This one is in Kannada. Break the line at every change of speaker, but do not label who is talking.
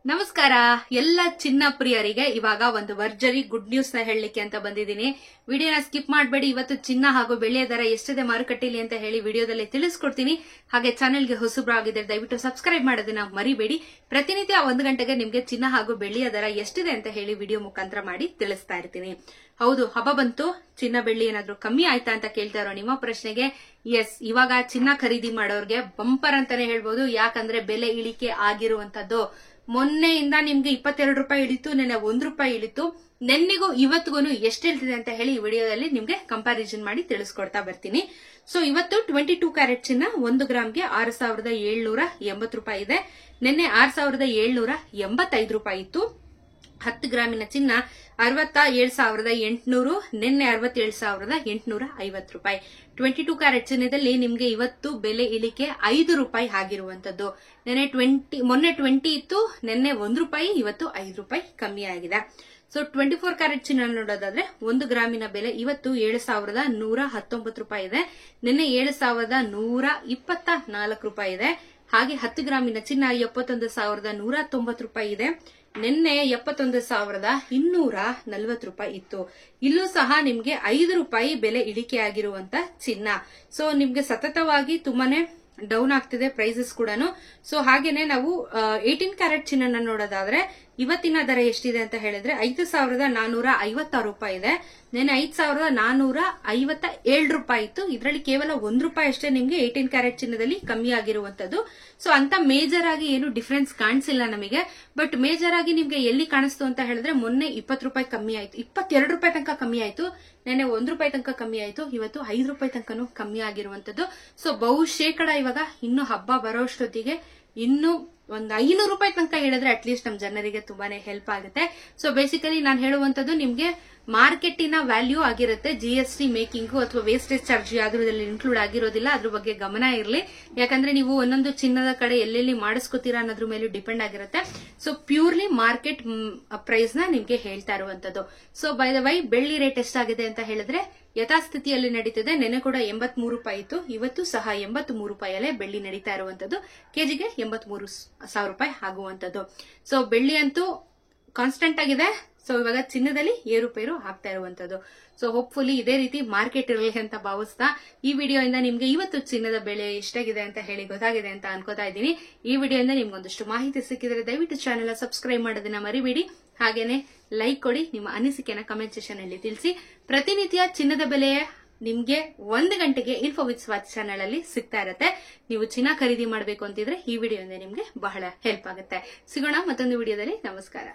ನಮಸ್ಕಾರ ಎಲ್ಲ ಚಿನ್ನ ಪ್ರಿಯರಿಗೆ ಇವಾಗ ಒಂದು ಭರ್ಜರಿ ಗುಡ್ ನ್ಯೂಸ್ ನ ಹೇಳಲಿಕ್ಕೆ ಅಂತ ಬಂದಿದ್ದೀನಿ. ವಿಡಿಯೋನ ಸ್ಕಿಪ್ ಮಾಡಬೇಡಿ. ಇವತ್ತು ಚಿನ್ನ ಹಾಗೂ ಬೆಳ್ಳಿಯ ದರ ಎಷ್ಟಿದೆ ಮಾರುಕಟ್ಟೆಯಲ್ಲಿ ಅಂತ ಹೇಳಿ ವಿಡಿಯೋದಲ್ಲಿ ತಿಳಿಸ್ಕೊಡ್ತೀನಿ. ಹಾಗೆ ಚಾನೆಲ್ಗೆ ಹೊಸಬ್ರಾಗಿದ್ದರೆ ದಯವಿಟ್ಟು ಸಬ್ಸ್ಕ್ರೈಬ್ ಮಾಡೋದನ್ನ ಮರಿಬೇಡಿ. ಪ್ರತಿನಿತ್ಯ 1 ಗಂಟೆಗೆ ನಿಮ್ಗೆ ಚಿನ್ನ ಹಾಗೂ ಬೆಳ್ಳಿಯ ದರ ಎಷ್ಟಿದೆ ಅಂತ ಹೇಳಿ ವಿಡಿಯೋ ಮುಖಾಂತರ ಮಾಡಿ ತಿಳಿಸ್ತಾ ಇರ್ತೀನಿ. ಹೌದು, ಹಬ್ಬ ಬಂತು, ಚಿನ್ನ ಬೆಳ್ಳಿ ಏನಾದ್ರೂ ಕಮ್ಮಿ ಆಯ್ತಾ ಅಂತ ಕೇಳ್ತಾ ಇರೋ ನಿಮ್ಮ ಪ್ರಶ್ನೆಗೆ ಎಸ್, ಇವಾಗ ಚಿನ್ನ ಖರೀದಿ ಮಾಡೋರ್ಗೆ ಬಂಪರ್ ಅಂತಾನೆ ಹೇಳ್ಬೋದು. ಯಾಕಂದ್ರೆ ಬೆಲೆ ಇಳಿಕೆ ಆಗಿರುವಂತದ್ದು. ಮೊನ್ನೆಯಿಂದ ನಿಮ್ಗೆ 22 ರೂಪಾಯಿ ಇಳಿತು, ನೆನ್ನೆ 1 ರೂಪಾಯಿ ಇಳಿತು. ನೆನ್ನೆಗೂ ಇವತ್ತಿಗೂ ಎಷ್ಟು ಇಳ್ತಿದೆ ಅಂತ ಹೇಳಿ ಈ ವಿಡಿಯೋದಲ್ಲಿ ನಿಮ್ಗೆ ಕಂಪ್ಯಾರಿಸನ್ ಮಾಡಿ ತಿಳಿಸ್ಕೊಡ್ತಾ ಬರ್ತೀನಿ. ಸೊ ಇವತ್ತು 22 ಕ್ಯಾರೆಟ್ ಚಿನ್ನ 1 ಗ್ರಾಮ್ಗೆ 6780 ರೂಪಾಯಿ ಇದೆ. ನಿನ್ನೆ 6785 ರೂಪಾಯಿ ಇತ್ತು. 10 ಗ್ರಾಮಿನ ಚಿನ್ನ 67,800, ನಿನ್ನೆ 67,850 ರೂಪಾಯಿ. 22 ಕ್ಯಾರೆಟ್ ಚಿನ್ನದಲ್ಲಿ ನಿಮ್ಗೆ ಇವತ್ತು ಬೆಲೆ ಇಳಿಕೆ 5 ರೂಪಾಯಿ ಆಗಿರುವಂತದ್ದು. ಮೊನ್ನೆ 20 ಇತ್ತು, ನಿನ್ನೆ 1 ರೂಪಾಯಿ, ಇವತ್ತು 5 ರೂಪಾಯಿ ಕಮ್ಮಿ ಆಗಿದೆ. ಸೊ 24 ಕ್ಯಾರೆಟ್ ಚಿನ್ನ ನೋಡೋದಾದ್ರೆ 1 ಗ್ರಾಮಿನ ಬೆಲೆ ಇವತ್ತು 7,119 ರೂಪಾಯಿ ಇದೆ. ನಿನ್ನೆ 7,124 ರೂಪಾಯಿ ಇದೆ. ಹಾಗೆ 10 ಗ್ರಾಮಿನ ಚಿನ್ನ 71,190 ರೂಪಾಯಿ ಇದೆ. ನಿನ್ನೆ 71,240 ರೂಪಾಯಿ ಇತ್ತು. ಇಲ್ಲೂ ಸಹ ನಿಮ್ಗೆ 5 ರೂಪಾಯಿ ಬೆಲೆ ಇಳಿಕೆ ಆಗಿರುವಂತ ಚಿನ್ನ. ಸೊ ನಿಮ್ಗೆ ಸತತವಾಗಿ ತುಂಬಾನೇ ಡೌನ್ ಆಗ್ತಿದೆ ಪ್ರೈಸಸ್ ಕೂಡ. ಸೊ ಹಾಗೇನೆ ನಾವು 18 ಕ್ಯಾರೆಟ್ ಚಿನ್ನ ನೋಡೋದಾದ್ರೆ ಇವತ್ತಿನ ದರ ಎಷ್ಟಿದೆ ಅಂತ ಹೇಳಿದ್ರೆ 5,456 ರೂಪಾಯಿ ಇದೆ. ನೆನೆ 5,457 ರೂಪಾಯಿ ಇತ್ತು. ಇದರಲ್ಲಿ ಕೇವಲ 1 ರೂಪಾಯಿ ಅಷ್ಟೇ ನಿಮ್ಗೆ 18 ಕ್ಯಾರೆಟ್ ಚಿನ್ನದಲ್ಲಿ ಕಮ್ಮಿ ಆಗಿರುವಂತದ್ದು. ಸೊ ಅಂತ ಮೇಜರ್ ಆಗಿ ಏನು ಡಿಫರೆನ್ಸ್ ಕಾಣಿಸಿಲ್ಲ ನಮಗೆ. ಬಟ್ ಮೇಜರ್ ಆಗಿ ನಿಮ್ಗೆ ಎಲ್ಲಿ ಕಾಣಿಸ್ತು ಅಂತ ಹೇಳಿದ್ರೆ ಮೊನ್ನೆ 20 ರೂಪಾಯಿ ಕಮ್ಮಿ ಆಯ್ತು, 22 ರೂಪಾಯಿ ತನಕ ಕಮ್ಮಿ ಆಯ್ತು. ನೆನೆ 1 ರೂಪಾಯಿ ತನಕ ಕಮ್ಮಿ ಆಯ್ತು. ಇವತ್ತು 5 ರೂಪಾಯಿ ತನಕನೂ ಕಮ್ಮಿ ಆಗಿರುವಂತದ್ದು. ಸೊ ಬಹುಶೇಕಡ ಇವಾಗ ಇನ್ನು ಹಬ್ಬ ಬರೋಷ್ಟೊತ್ತಿಗೆ ಇನ್ನು ಒಂದು 500 ರೂಪಾಯಿ ತನಕ ಹೇಳಿದ್ರೆ ಅಟ್ಲೀಸ್ಟ್ ನಮ್ ಜನರಿಗೆ ತುಂಬಾನೇ ಹೆಲ್ಪ್ ಆಗುತ್ತೆ. ಸೊ ಬೇಸಿಕಲಿ ನಾನು ಹೇಳುವಂತದ್ದು ನಿಮ್ಗೆ ಮಾರ್ಕೆಟಿನ ವ್ಯಾಲ್ಯೂ ಆಗಿರುತ್ತೆ. GST ಮೇಕಿಂಗ್ ಅಥವಾ ವೇಸ್ಟೇಜ್ ಚಾರ್ಜ್ ಯಾವ್ದ್ರಲ್ಲಿ ಇನ್ಕ್ಲೂಡ್ ಆಗಿರೋದಿಲ್ಲ. ಅದ್ರ ಬಗ್ಗೆ ಗಮನ ಇರಲಿ. ಯಾಕಂದ್ರೆ ನೀವು ಒಂದೊಂದು ಚಿನ್ನದ ಕಡೆ ಎಲ್ಲೆಲ್ಲಿ ಮಾಡಿಸ್ಕೋತೀರಾ ಅನ್ನೋದ್ರ ಮೇಲೆ ಡಿಪೆಂಡ್ ಆಗಿರುತ್ತೆ. ಸೊ ಪ್ಯೂರ್ಲಿ ಮಾರ್ಕೆಟ್ ಪ್ರೈಸ್ ನ ನಿಮ್ಗೆ ಹೇಳ್ತಾ ಇರುವಂತದ್ದು. ಸೊ ಬೈ ದ ವೈ ಬೆಳ್ಳಿ ರೇಟ್ ಎಷ್ಟಾಗಿದೆ ಅಂತ ಹೇಳಿದ್ರೆ ಯಥಾಸ್ಥಿತಿಯಲ್ಲಿ ನಡೀತಿದೆ. ನೆನೆ ಕೂಡ 83 ರೂಪಾಯಿ ಇತ್ತು. ಇವತ್ತು ಸಹ 83 ರೂಪಾಯಲ್ಲೇ ಬೆಳ್ಳಿ ನಡೀತಾ ಇರುವಂತದ್ದು. ಕೆಜಿಗೆ 83,000 ರೂಪಾಯಿ ಆಗುವಂತದ್ದು. ಸೊ ಬೆಳ್ಳಿ ಅಂತೂ ಕಾನ್ಸ್ಟೆಂಟ್ ಆಗಿದೆ. ಸೊ ಇವಾಗ ಚಿನ್ನದಲ್ಲಿ ಏರುಪೇರು ಆಗ್ತಾ ಇರುವಂತದ್ದು. ಸೊ ಹೋಪ್ಫುಲಿ ಇದೇ ರೀತಿ ಮಾರ್ಕೆಟ್ ಇರಲಿ ಅಂತ ಭಾವಿಸ್ತಾ ಈ ವಿಡಿಯೋಯಿಂದ ನಿಮ್ಗೆ ಇವತ್ತು ಚಿನ್ನದ ಬೆಲೆ ಎಷ್ಟಾಗಿದೆ ಅಂತ ಹೇಳಿ ಗೊತ್ತಾಗಿದೆ ಅಂತ ಅನ್ಕೋತಾ ಇದ್ದೀನಿ. ಈ ವಿಡಿಯೋಯಿಂದ ನಿಮ್ಗೆ ಒಂದಷ್ಟು ಮಾಹಿತಿ ಸಿಕ್ಕಿದ್ರೆ ದಯವಿಟ್ಟು ಚಾನೆಲ್ ಸಬ್ಸ್ಕ್ರೈಬ್ ಮಾಡೋದನ್ನ ಮರಿಬೇಡಿ. ಹಾಗೇನೆ ಲೈಕ್ ಕೊಡಿ, ನಿಮ್ಮ ಅನಿಸಿಕೆನ ಕಮೆಂಟ್ ಸೆಕ್ಷನ್ ಅಲ್ಲಿ ತಿಳಿಸಿ. ಪ್ರತಿನಿತ್ಯ ಚಿನ್ನದ ಬೆಲೆ ನಿಮ್ಗೆ 1 ಗಂಟೆಗೆ ಇನ್ಫೋ ವಿತ್ ಸ್ವಾತಿ ಚಾನೆಲ್ ಅಲ್ಲಿ ಸಿಗ್ತಾ ಇರತ್ತೆ. ನೀವು ಚಿನ್ನ ಖರೀದಿ ಮಾಡಬೇಕು ಅಂತಿದ್ರೆ ಈ ವಿಡಿಯೋದಿಂದ ನಿಮ್ಗೆ ಬಹಳ ಹೆಲ್ಪ್ ಆಗುತ್ತೆ. ಸಿಗೋಣ ಮತ್ತೊಂದು ವಿಡಿಯೋದಲ್ಲಿ. ನಮಸ್ಕಾರ.